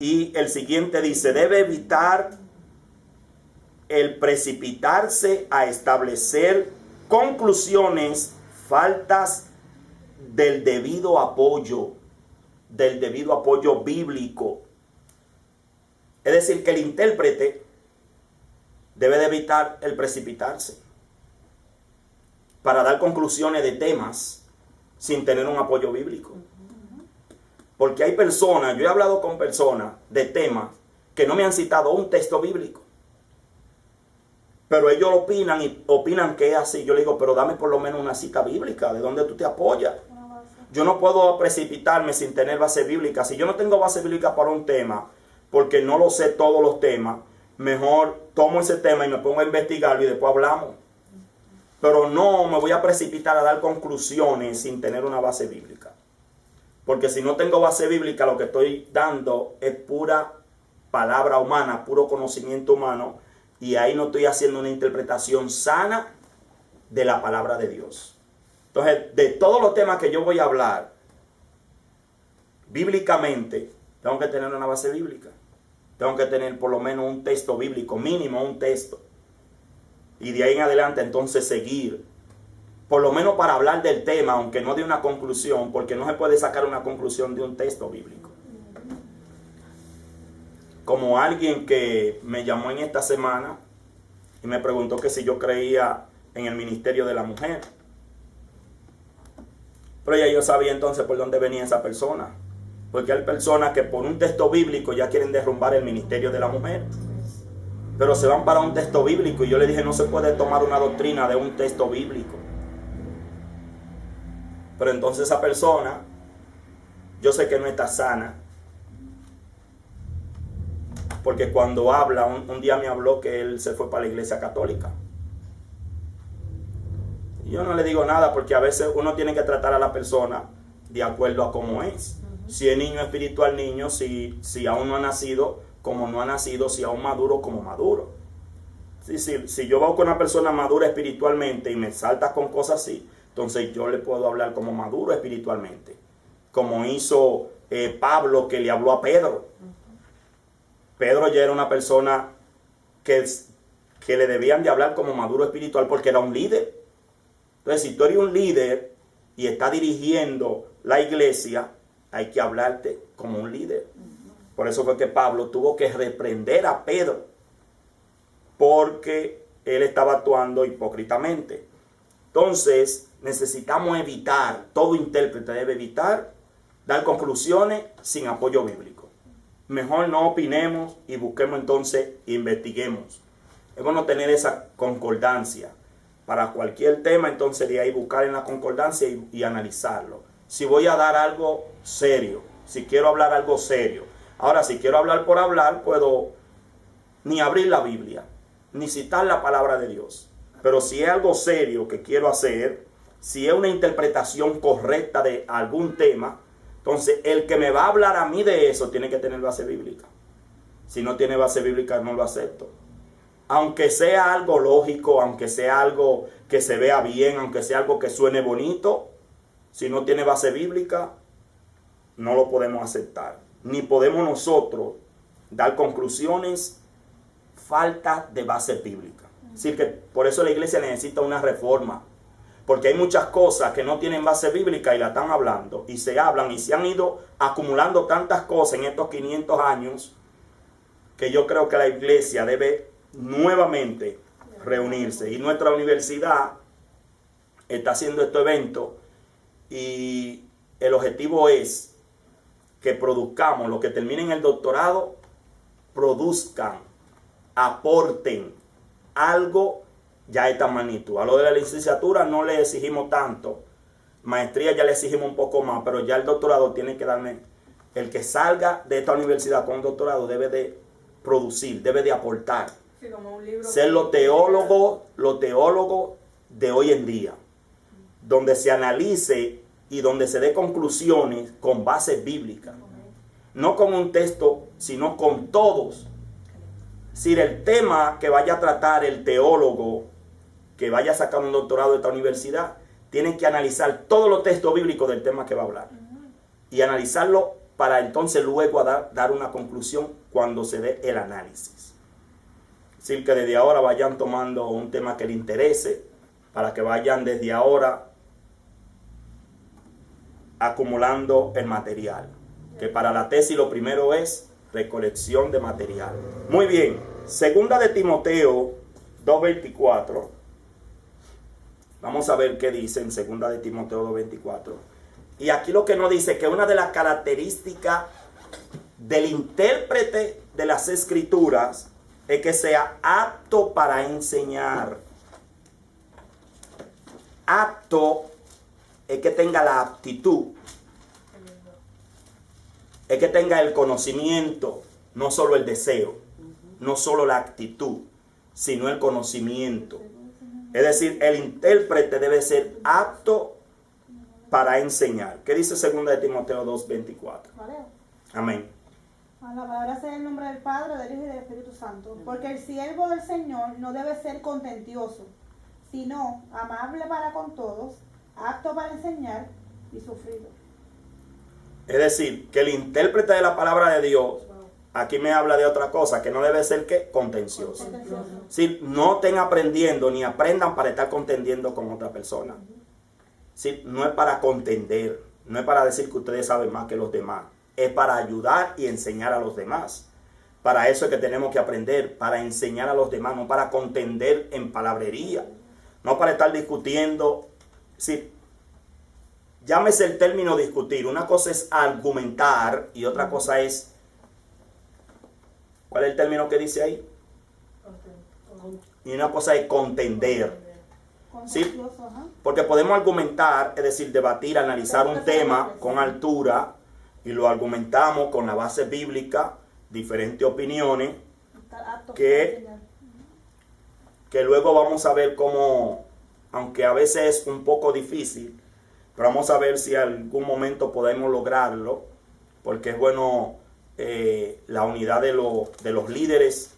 Y el siguiente dice, debe evitar el precipitarse a establecer conclusiones faltas del debido apoyo bíblico. Es decir, que el intérprete debe de evitar el precipitarse para dar conclusiones de temas sin tener un apoyo bíblico. Porque hay personas, yo he hablado con personas de temas que no me han citado un texto bíblico. Pero ellos opinan que es así. Yo le digo, pero dame por lo menos una cita bíblica. ¿De dónde tú te apoyas? Yo no puedo precipitarme sin tener base bíblica. Si yo no tengo base bíblica para un tema, porque no lo sé todos los temas, mejor tomo ese tema y me pongo a investigarlo y después hablamos. Pero no me voy a precipitar a dar conclusiones sin tener una base bíblica. Porque si no tengo base bíblica, lo que estoy dando es pura palabra humana, puro conocimiento humano. Y ahí no estoy haciendo una interpretación sana de la palabra de Dios. Entonces, de todos los temas que yo voy a hablar, bíblicamente, tengo que tener una base bíblica. Tengo que tener por lo menos un texto bíblico, mínimo un texto. Y de ahí en adelante entonces seguir. Por lo menos para hablar del tema, aunque no de una conclusión, porque no se puede sacar una conclusión de un texto bíblico. Como alguien que me llamó en esta semana y me preguntó que si yo creía en el ministerio de la mujer. Pero ya yo sabía entonces por dónde venía esa persona. Porque hay personas que por un texto bíblico ya quieren derrumbar el ministerio de la mujer. Pero se van para un texto bíblico y yo le dije, no se puede tomar una doctrina de un texto bíblico. Pero entonces esa persona, yo sé que no está sana. Porque cuando habla, un día me habló que él se fue para la iglesia católica. Y yo no le digo nada porque a veces uno tiene que tratar a la persona de acuerdo a cómo es. Si es niño espiritual, niño. Si aún no ha nacido, como no ha nacido. Si aún maduro, como maduro. Si yo veo con una persona madura espiritualmente y me salta con cosas así, entonces yo le puedo hablar como maduro espiritualmente. Como hizo Pablo, que le habló a Pedro. Pedro ya era una persona que le debían de hablar como maduro espiritual porque era un líder. Entonces, si tú eres un líder y estás dirigiendo la iglesia, hay que hablarte como un líder. Por eso fue que Pablo tuvo que reprender a Pedro porque él estaba actuando hipócritamente. Entonces, necesitamos evitar, todo intérprete debe evitar dar conclusiones sin apoyo bíblico. Mejor no opinemos y busquemos entonces, investiguemos. Es bueno tener esa concordancia. Para cualquier tema, entonces de ahí buscar en la concordancia y analizarlo. Si voy a dar algo serio, si quiero hablar algo serio. Ahora, si quiero hablar por hablar, puedo ni abrir la Biblia, ni citar la palabra de Dios. Pero si es algo serio que quiero hacer, si es una interpretación correcta de algún tema, entonces, el que me va a hablar a mí de eso tiene que tener base bíblica. Si no tiene base bíblica, no lo acepto. Aunque sea algo lógico, aunque sea algo que se vea bien, aunque sea algo que suene bonito, si no tiene base bíblica, no lo podemos aceptar. Ni podemos nosotros dar conclusiones falta de base bíblica. Es decir, que por eso la iglesia necesita una reforma. Porque hay muchas cosas que no tienen base bíblica y la están hablando. Y se hablan y se han ido acumulando tantas cosas en estos 500 años que yo creo que la iglesia debe nuevamente reunirse. Y nuestra universidad está haciendo este evento y el objetivo es que produzcamos, los que terminen el doctorado, produzcan, aporten algo ya esta magnitud. A lo de la licenciatura no le exigimos tanto. Maestría ya le exigimos un poco más, pero ya el doctorado tiene que darme. El que salga de esta universidad con un doctorado debe de producir, debe de aportar. Sí, como un libro. Ser los teólogos de hoy en día. Donde se analice y donde se dé conclusiones con base bíblica. No con un texto, sino con todos. Es decir, el tema que vaya a tratar el teólogo que vaya a sacar un doctorado de esta universidad, tiene que analizar todos los textos bíblicos del tema que va a hablar. Y analizarlo para entonces luego dar una conclusión cuando se dé el análisis. Es decir, que desde ahora vayan tomando un tema que les interese, para que vayan desde ahora acumulando el material. Que para la tesis lo primero es recolección de material. Muy bien, segunda de Timoteo 2:24. Vamos a ver qué dice en segunda de Timoteo 2:24. Y aquí lo que nos dice que una de las características del intérprete de las Escrituras es que sea apto para enseñar. Apto es que tenga la aptitud, es que tenga el conocimiento, no solo el deseo, no solo la actitud, sino el conocimiento. Es decir, el intérprete debe ser apto para enseñar. ¿Qué dice 2 de Timoteo 2:24? Amén. Alabado sea el nombre del Padre, del Hijo y del Espíritu Santo. Porque el siervo del Señor no debe ser contentioso, sino amable para con todos, apto para enseñar y sufrido. Es decir, que el intérprete de la palabra de Dios, aquí me habla de otra cosa, que no debe ser ¿qué? Contencioso. Si no estén aprendiendo ni aprendan para estar contendiendo con otra persona. ¿Sí? No es para contender, no es para decir que ustedes saben más que los demás, es para ayudar y enseñar a los demás. Para eso es que tenemos que aprender, para enseñar a los demás, no para contender en palabrería, no para estar discutiendo. ¿Sí? Llámese el término discutir, una cosa es argumentar y otra cosa es, ¿cuál es el término que dice ahí? Y una cosa es contender. ¿Sí? Porque podemos argumentar, es decir, debatir, analizar un tema con altura y lo argumentamos con la base bíblica, diferentes opiniones, que luego vamos a ver cómo, aunque a veces es un poco difícil, pero vamos a ver si en algún momento podemos lograrlo, porque es bueno la unidad de los líderes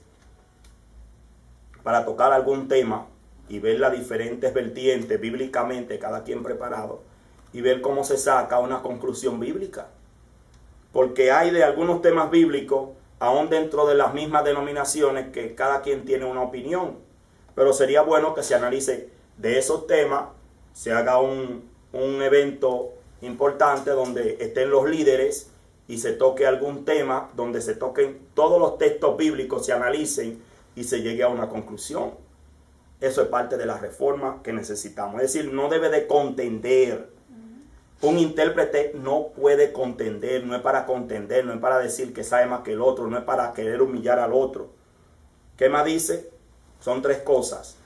para tocar algún tema y ver las diferentes vertientes bíblicamente, cada quien preparado, y ver cómo se saca una conclusión bíblica. Porque hay de algunos temas bíblicos, aún dentro de las mismas denominaciones, que cada quien tiene una opinión. Pero sería bueno que se analice de esos temas, se haga un evento importante donde estén los líderes y se toque algún tema, donde se toquen todos los textos bíblicos, se analicen y se llegue a una conclusión. Eso es parte de la reforma que necesitamos. Es decir, no debe de contender. Un intérprete no puede contender, no es para contender, no es para decir que sabe más que el otro, no es para querer humillar al otro. ¿Qué más dice? Son 3 cosas.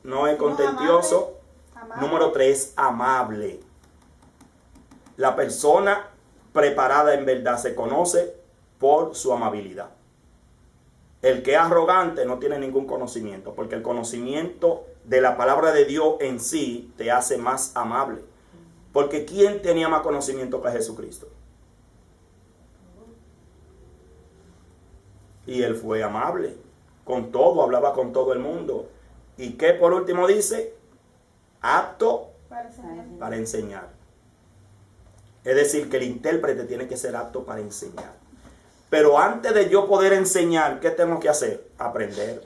No es contentioso. Amable. Número 3, amable. La persona preparada en verdad se conoce por su amabilidad. El que es arrogante no tiene ningún conocimiento, porque el conocimiento de la palabra de Dios en sí te hace más amable. Porque ¿quién tenía más conocimiento que Jesucristo? Y él fue amable con todo, hablaba con todo el mundo. ¿Y qué por último dice? Apto para enseñar. Es decir, que el intérprete tiene que ser apto para enseñar. Pero antes de yo poder enseñar, ¿qué tengo que hacer? Aprender.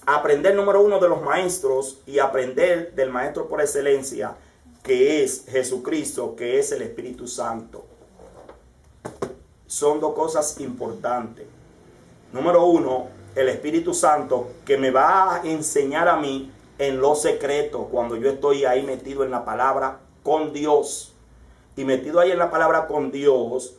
Aprender, número 1, de los maestros y aprender del maestro por excelencia, que es Jesucristo, que es el Espíritu Santo. Son 2 cosas importantes. Número 1, el Espíritu Santo, que me va a enseñar a mí en lo secreto, cuando yo estoy ahí metido en la palabra con Dios. Y metido ahí en la palabra con Dios,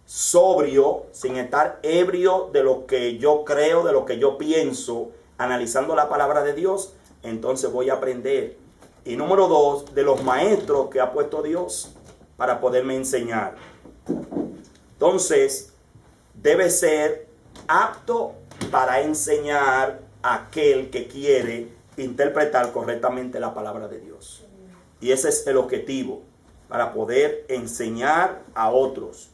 sobrio, sin estar ebrio de lo que yo creo, de lo que yo pienso, analizando la palabra de Dios, entonces voy a aprender. Y número 2, de los maestros que ha puesto Dios para poderme enseñar. Entonces, debe ser apto para enseñar a aquel que quiere interpretar correctamente la palabra de Dios. Y ese es el objetivo, para poder enseñar a otros.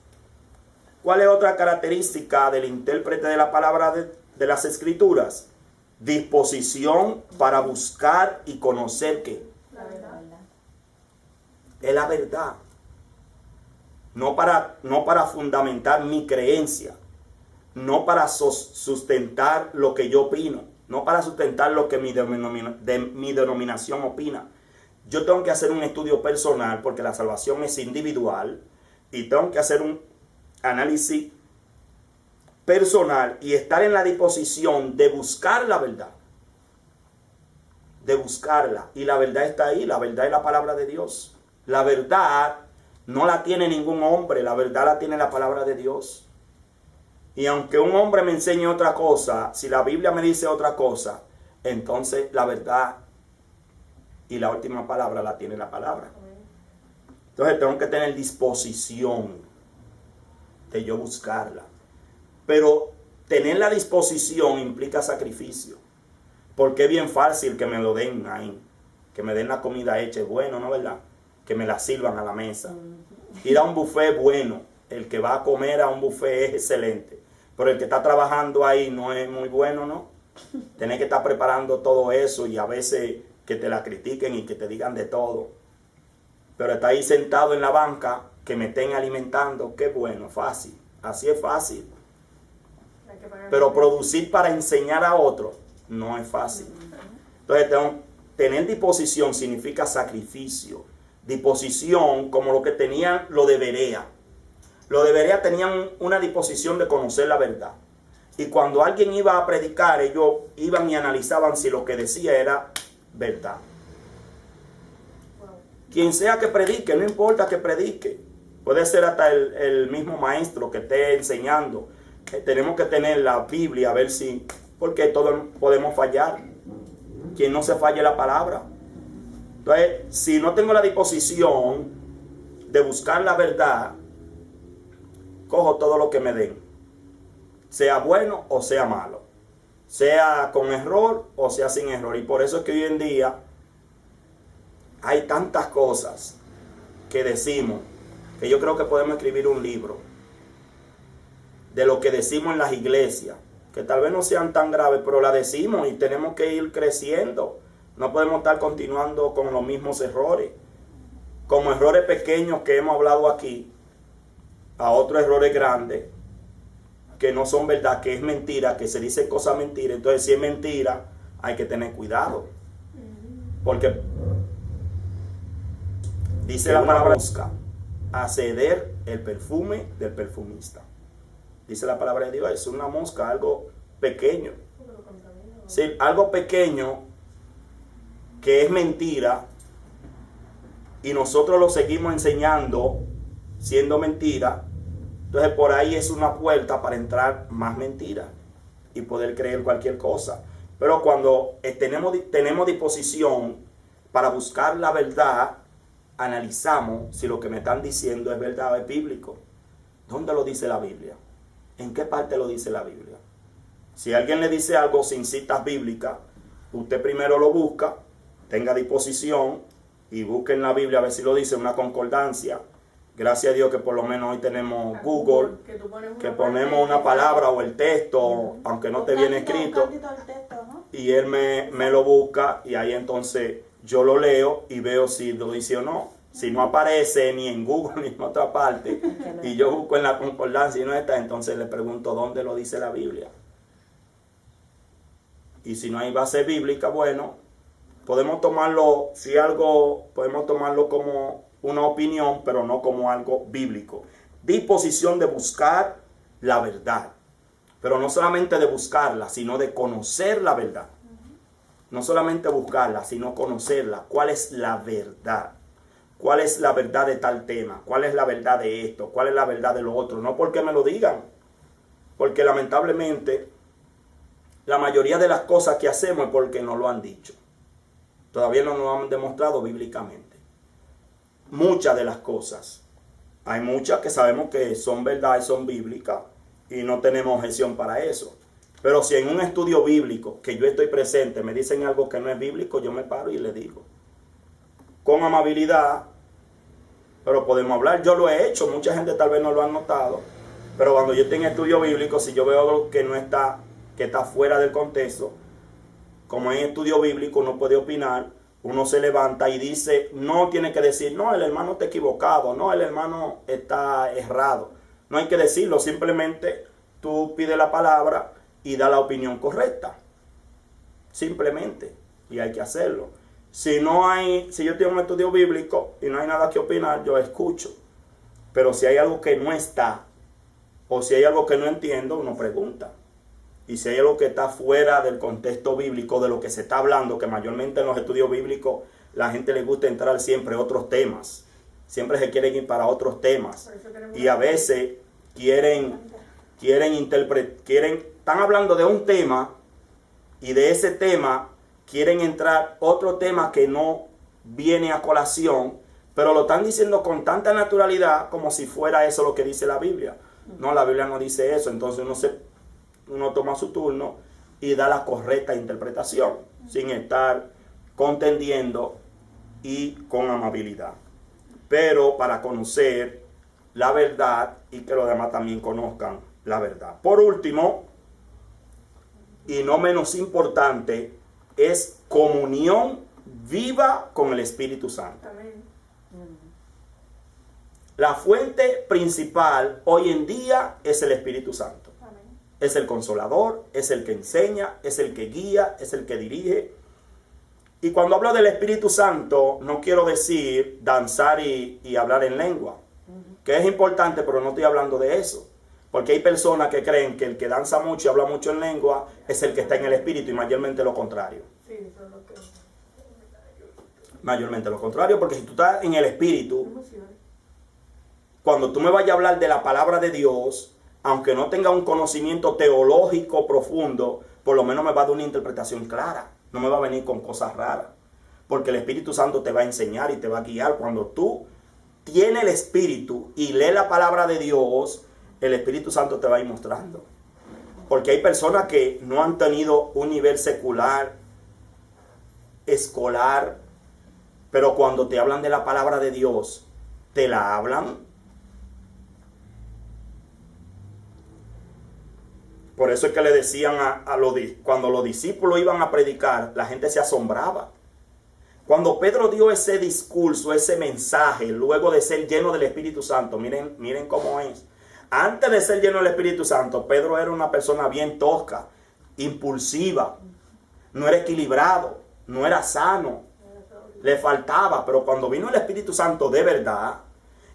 ¿Cuál es otra característica del intérprete de la palabra de las Escrituras? Disposición para buscar y conocer ¿qué? La verdad. Es la verdad. no para fundamentar mi creencia, no para sustentar lo que yo opino, no para sustentar lo que mi denominación opina. Yo tengo que hacer un estudio personal porque la salvación es individual y tengo que hacer un análisis personal y estar en la disposición de buscar la verdad. De buscarla. Y la verdad está ahí. La verdad es la palabra de Dios. La verdad no la tiene ningún hombre. La verdad la tiene la palabra de Dios. Y aunque un hombre me enseñe otra cosa, si la Biblia me dice otra cosa, entonces la verdad y la última palabra la tiene la palabra. Entonces tengo que tener disposición de yo buscarla. Pero tener la disposición implica sacrificio. Porque es bien fácil que me lo den ahí. Que me den la comida hecha, es bueno, ¿no verdad? Que me la sirvan a la mesa. Ir a un buffet es bueno. El que va a comer a un buffet es excelente. Pero el que está trabajando ahí no es muy bueno, ¿no? Tener que estar preparando todo eso y a veces que te la critiquen y que te digan de todo. Pero está ahí sentado en la banca, que me estén alimentando, qué bueno, fácil. Así es fácil. Pero producir para enseñar a otros no es fácil. Entonces, tener disposición significa sacrificio. Disposición como lo que tenían los de Berea. Los de Berea tenían una disposición de conocer la verdad. Y cuando alguien iba a predicar, ellos iban y analizaban si lo que decía era verdad. Quien sea que predique, no importa que predique. Puede ser hasta el mismo maestro que esté enseñando. Tenemos que tener la Biblia a ver si, porque todos podemos fallar. Quien no se falle la palabra. Entonces, si no tengo la disposición de buscar la verdad, cojo todo lo que me den. Sea bueno o sea malo. Sea con error o sea sin error. Y por eso es que hoy en día hay tantas cosas que decimos, que yo creo que podemos escribir un libro de lo que decimos en las iglesias, que tal vez no sean tan graves, pero la decimos y tenemos que ir creciendo. No podemos estar continuando con los mismos errores, como errores pequeños que hemos hablado aquí, a otros errores grandes, que no son verdad, que es mentira, que se dicen cosas mentiras. Entonces, si es mentira, hay que tener cuidado, porque dice la palabra, busca a ceder el perfume del perfumista. Dice la palabra de Dios, es una mosca, algo pequeño. Sí, algo pequeño que es mentira y nosotros lo seguimos enseñando siendo mentira. Entonces por ahí es una puerta para entrar más mentira y poder creer cualquier cosa. Pero cuando tenemos disposición para buscar la verdad, analizamos si lo que me están diciendo es verdad o es bíblico. ¿Dónde lo dice la Biblia? ¿En qué parte lo dice la Biblia? Si alguien le dice algo sin citas bíblicas, usted primero lo busca, tenga disposición y busque en la Biblia a ver si lo dice una concordancia. Gracias a Dios que por lo menos hoy tenemos Google, que ponemos una palabra o el texto, aunque no esté bien escrito, y él me lo busca y ahí entonces yo lo leo y veo si lo dice o no. Si no aparece ni en Google ni en otra parte y yo busco en la concordancia y no está, entonces le pregunto dónde lo dice la Biblia. Y si no hay base bíblica, bueno, podemos tomarlo, si algo, podemos tomarlo como una opinión, pero no como algo bíblico. Disposición de buscar la verdad. Pero no solamente de buscarla, sino de conocer la verdad. No solamente buscarla, sino conocerla. ¿Cuál es la verdad? ¿Cuál es la verdad de tal tema? ¿Cuál es la verdad de esto? ¿Cuál es la verdad de lo otro? No porque me lo digan. Porque lamentablemente la mayoría de las cosas que hacemos es porque nos lo han dicho. Todavía no nos han demostrado bíblicamente. Muchas de las cosas. Hay muchas que sabemos que son verdad y son bíblicas y no tenemos objeción para eso. Pero si en un estudio bíblico que yo estoy presente me dicen algo que no es bíblico, yo me paro y le digo. Con amabilidad, pero podemos hablar. Yo lo he hecho, mucha gente tal vez no lo ha notado, pero cuando yo estoy en estudio bíblico, si yo veo algo que no está, que está fuera del contexto, como en estudio bíblico uno puede opinar, uno se levanta y dice, no tiene que decir, no, el hermano está equivocado, no, el hermano está errado. No hay que decirlo, simplemente tú pides la palabra y da la opinión correcta. Simplemente, y hay que hacerlo. Si yo tengo un estudio bíblico y no hay nada que opinar, yo escucho. Pero si hay algo que no está, o si hay algo que no entiendo, uno pregunta. Y si hay algo que está fuera del contexto bíblico, de lo que se está hablando, que mayormente en los estudios bíblicos la gente le gusta entrar siempre a otros temas. Siempre se quieren ir para otros temas. Y a veces están hablando de un tema y de ese tema quieren entrar otro tema que no viene a colación, pero lo están diciendo con tanta naturalidad como si fuera eso lo que dice la Biblia. No, la Biblia no dice eso. Entonces uno toma su turno y da la correcta interpretación, sin estar contendiendo y con amabilidad. Pero para conocer la verdad y que los demás también conozcan la verdad. Por último, y no menos importante, es comunión viva con el Espíritu Santo. Amén. La fuente principal hoy en día es el Espíritu Santo. Amén. Es el consolador, es el que enseña, es el que guía, es el que dirige. Y cuando hablo del Espíritu Santo, no quiero decir danzar y hablar en lengua, que es importante, pero no estoy hablando de eso. Porque hay personas que creen que el que danza mucho y habla mucho en lengua es el que está en el Espíritu, y mayormente lo contrario. Sí, eso es lo que... Mayormente lo contrario, porque si tú estás en el Espíritu, Emociones. cuando tú me vayas a hablar de la palabra de Dios, aunque no tenga un conocimiento teológico profundo, por lo menos me va a dar una interpretación clara. No me va a venir con cosas raras. Porque el Espíritu Santo te va a enseñar y te va a guiar. Cuando tú tienes el Espíritu y lees la palabra de Dios, el Espíritu Santo te va a ir mostrando. Porque hay personas que no han tenido un nivel secular, escolar, pero cuando te hablan de la palabra de Dios, te la hablan. Por eso es que le decían cuando los discípulos iban a predicar, la gente se asombraba. Cuando Pedro dio ese discurso, ese mensaje, luego de ser lleno del Espíritu Santo, miren cómo es. Antes de ser lleno del Espíritu Santo, Pedro era una persona bien tosca, impulsiva, no era equilibrado, no era sano, le faltaba. Pero cuando vino el Espíritu Santo de verdad,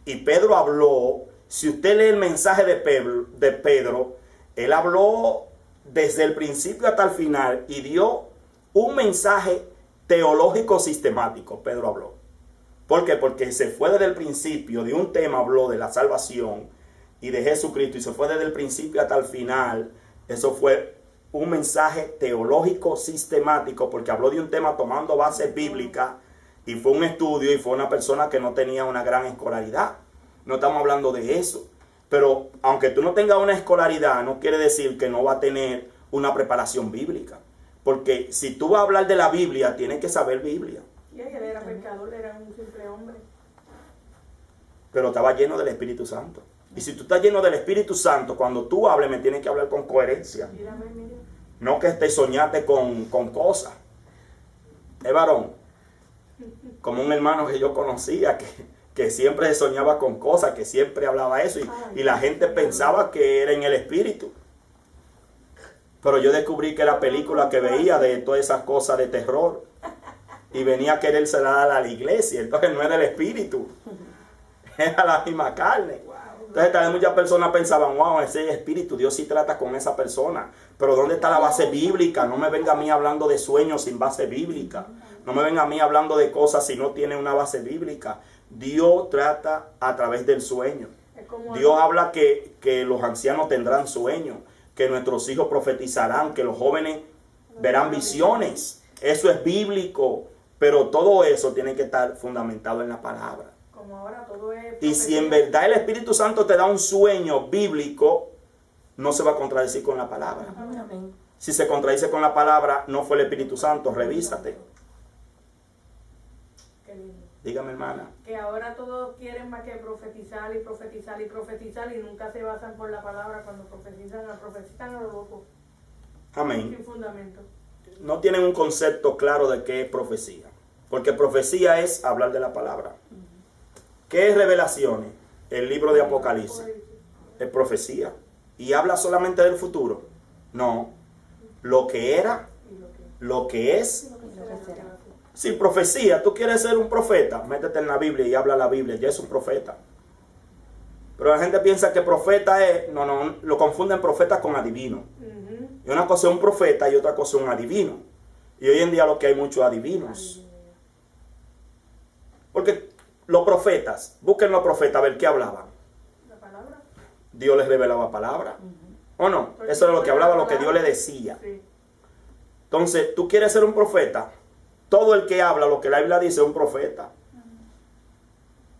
y Pedro habló, si usted lee el mensaje de Pedro, él habló desde el principio hasta el final y dio un mensaje teológico sistemático. Pedro habló. ¿Por qué? Porque se fue desde el principio, de un tema habló de la salvación y de Jesucristo, y se fue desde el principio hasta el final. Eso fue un mensaje teológico sistemático, porque habló de un tema tomando base bíblica, y fue un estudio, y fue una persona que no tenía una gran escolaridad. No estamos hablando de eso. Pero aunque tú no tengas una escolaridad, no quiere decir que no va a tener una preparación bíblica. Porque si tú vas a hablar de la Biblia, tienes que saber Biblia. Y él era pecador, era un simple hombre. Pero estaba lleno del Espíritu Santo. Y si tú estás lleno del Espíritu Santo, cuando tú hables, me tienes que hablar con coherencia. Mírame, mira. No que te soñaste con cosas. Varón, como un hermano que yo conocía, que siempre se soñaba con cosas, que siempre hablaba eso, y la gente pensaba que era en el Espíritu. Pero yo descubrí que era película que veía de todas esas cosas de terror, y venía a quererse dar a la iglesia. Entonces no era el Espíritu, era la misma carne. Entonces también muchas personas pensaban, wow, ese es Espíritu, Dios sí trata con esa persona. Pero ¿dónde está la base bíblica? No me venga a mí hablando de sueños sin base bíblica. No me venga a mí hablando de cosas si no tiene una base bíblica. Dios trata a través del sueño. Dios habla que los ancianos tendrán sueños, que nuestros hijos profetizarán, que los jóvenes verán visiones. Eso es bíblico, pero todo eso tiene que estar fundamentado en la palabra. Como ahora todo es Y si en verdad el Espíritu Santo te da un sueño bíblico, no se va a contradecir con la palabra. Amén. Si se contradice con la palabra, no fue el Espíritu Santo, revísate. Qué lindo. Dígame, hermana. Que ahora todos quieren más que profetizar y profetizar y profetizar, y nunca se basan por la palabra. Cuando profetizan a lo loco, Amén. sin fundamento. No tienen un concepto claro de qué es profecía. Porque profecía es hablar de la palabra. ¿Qué es revelaciones? El libro de Apocalipsis. Es profecía. ¿Y habla solamente del futuro? No. Lo que era, lo que es. Sin profecía, tú quieres ser un profeta, métete en la Biblia y habla la Biblia, ya es un profeta. Pero la gente piensa que profeta es, no, lo confunden profeta con adivino. Y una cosa es un profeta y otra cosa es un adivino. Y hoy en día lo que hay muchos adivinos. Porque los profetas, busquen los profetas a ver qué hablaban. La palabra. Dios les revelaba palabra. ¿O no? Eso era lo que hablaba, lo que Dios le decía. Sí. Entonces, tú quieres ser un profeta. Todo el que habla lo que la Biblia dice es un profeta.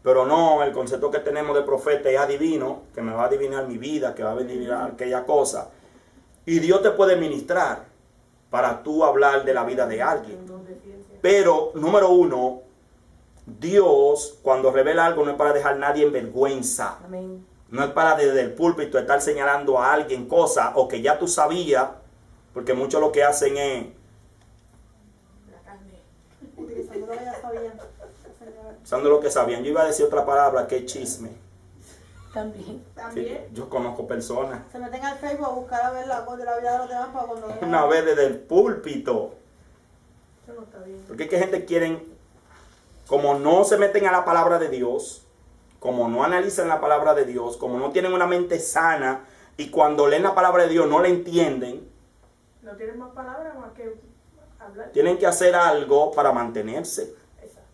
Pero no, el concepto que tenemos de profeta es adivino, que me va a adivinar mi vida, que va a adivinar aquella cosa. Y Dios te puede ministrar para tú hablar de la vida de alguien. Pero, número uno, Dios cuando revela algo no es para dejar a nadie en vergüenza. Amén. No es para desde el púlpito estar señalando a alguien cosas o que ya tú sabías, porque muchos lo que hacen es Utilizando lo que ya sabían. Señor. usando lo que sabían. Yo iba a decir otra palabra que es chisme. También. También. Yo conozco personas. Se meten al Facebook a buscar a ver la vida de los demás para cuando vean. Una vez desde el púlpito. Eso no está bien. Porque es que gente quieren, como no se meten a la palabra de Dios, como no analizan la palabra de Dios, como no tienen una mente sana y cuando leen la palabra de Dios no la entienden, No tienen más palabras más que hablar. tienen que hacer algo para mantenerse. Exacto.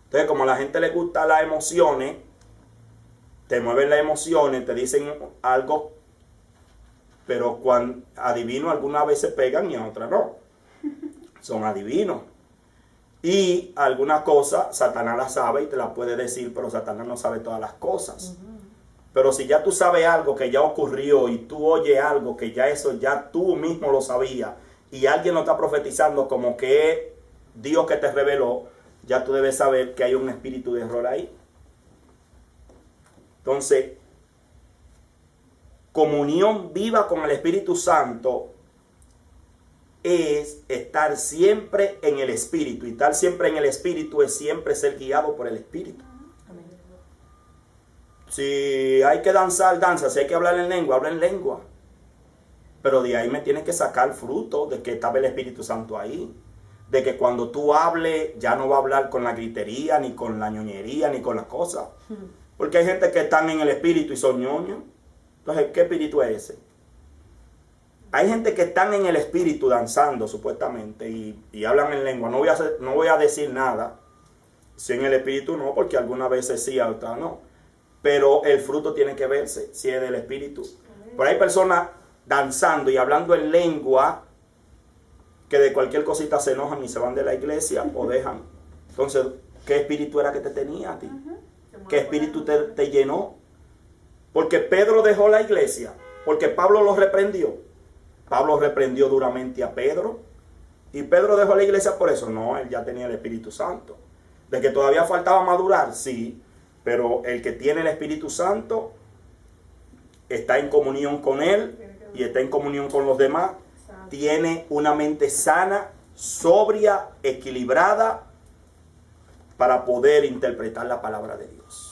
Entonces, como a la gente le gustan las emociones, te mueven las emociones, te dicen algo, pero cuando adivinos algunas veces pegan y a otras no. Son adivinos. Y algunas cosas Satanás las sabe y te las puede decir, pero Satanás no sabe todas las cosas. Pero si ya tú sabes algo que ya ocurrió y tú oyes algo que ya eso ya tú mismo lo sabías y alguien lo está profetizando como que es Dios que te reveló, ya tú debes saber que hay un espíritu de error ahí. Entonces, comunión viva con el Espíritu Santo es estar siempre en el Espíritu. Y estar siempre en el Espíritu es siempre ser guiado por el Espíritu. Amén. Si hay que danzar, danza. Si hay que hablar en lengua, habla en lengua. Pero de ahí me tienes que sacar fruto de que estaba el Espíritu Santo ahí. De que cuando tú hables, ya no va a hablar con la gritería, ni con la ñoñería, ni con las cosas. Porque hay gente que están en el Espíritu y son ñoños. Entonces, ¿qué espíritu es ese? Hay gente que están en el Espíritu danzando, supuestamente, y hablan en lengua. No voy a decir nada. Si en el Espíritu no, porque algunas veces sí, otras no. Pero el fruto tiene que verse, si es del Espíritu. Pero hay personas danzando y hablando en lengua que de cualquier cosita se enojan y se van de la iglesia o dejan. Entonces, ¿qué espíritu era que te tenía a ti? ¿Qué espíritu te llenó? Porque Pedro dejó la iglesia, porque Pablo lo reprendió. Pablo reprendió duramente a Pedro. Y Pedro dejó la iglesia por eso. No, él ya tenía el Espíritu Santo. De que todavía faltaba madurar, sí. Pero el que tiene el Espíritu Santo está en comunión con él y está en comunión con los demás. Tiene una mente sana, sobria, equilibrada para poder interpretar la palabra de Dios.